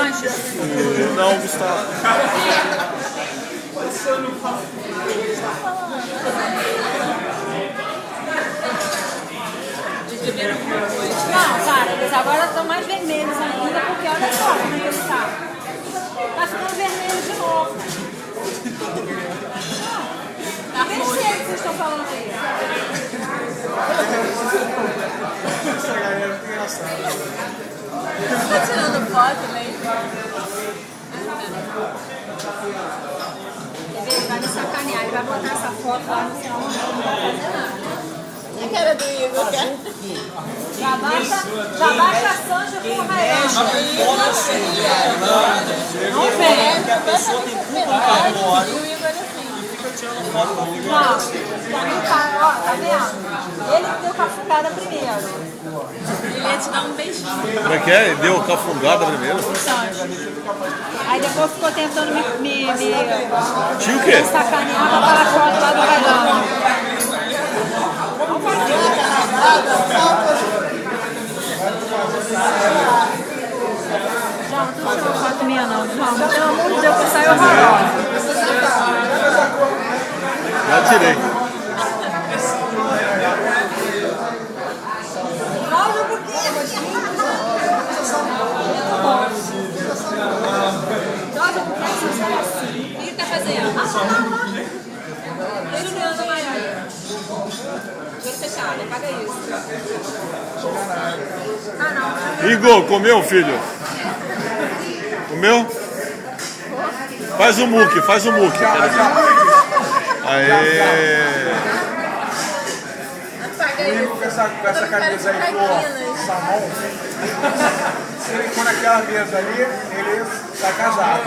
Sanches? Não, Gustavo. Não, cara, eles agora estão mais vermelhos ainda, porque olha só como é que ele tá. Tá ficando vermelho de novo. Nem sei o que vocês estão falando aí. Essa galera é muito engraçada. Tá tirando foto mesmo? Ele vai me sacanear, ele vai botar essa foto lá no final, não vai fazer nada. A cara do Igor, cara. Já baixa a Sanja com o Raião. Não vem. A pessoa tem culpa do carbono. E o Igor assim. Não, tá vendo? Ele deu cafungada primeiro. Ele ia te dar um beijinho. Como é que é? Ele deu cafungada primeiro? Aí depois ficou tentando me Tinha o quê? sacanear com aquela foto lá do Raião. João, tu não tirou foto minha não, João. Pelo amor de Deus, que saiu horrorosa. Já tirei. Olha um pouquinho. Olha um pouquinho. O que tá fazendo? Juliana Maria. Juro fechado, paga isso. Ah, não. Igor, comeu, filho? Comeu? Faz o muque, faz o muque. Aê! Paga isso. Com essa camisa aí cor salmão, se ele for naquela mesa ali, ele está casado.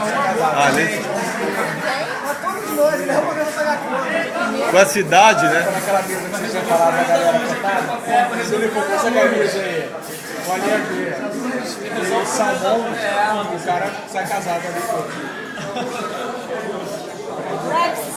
Ali. Todos nós, né? Podemos pagar conta. Com essa idade, né? Naquela mesa que vocês separaram da galera cantada, se ele for com essa camisa aí, olha aqui, o salmão, o cara está casado ali.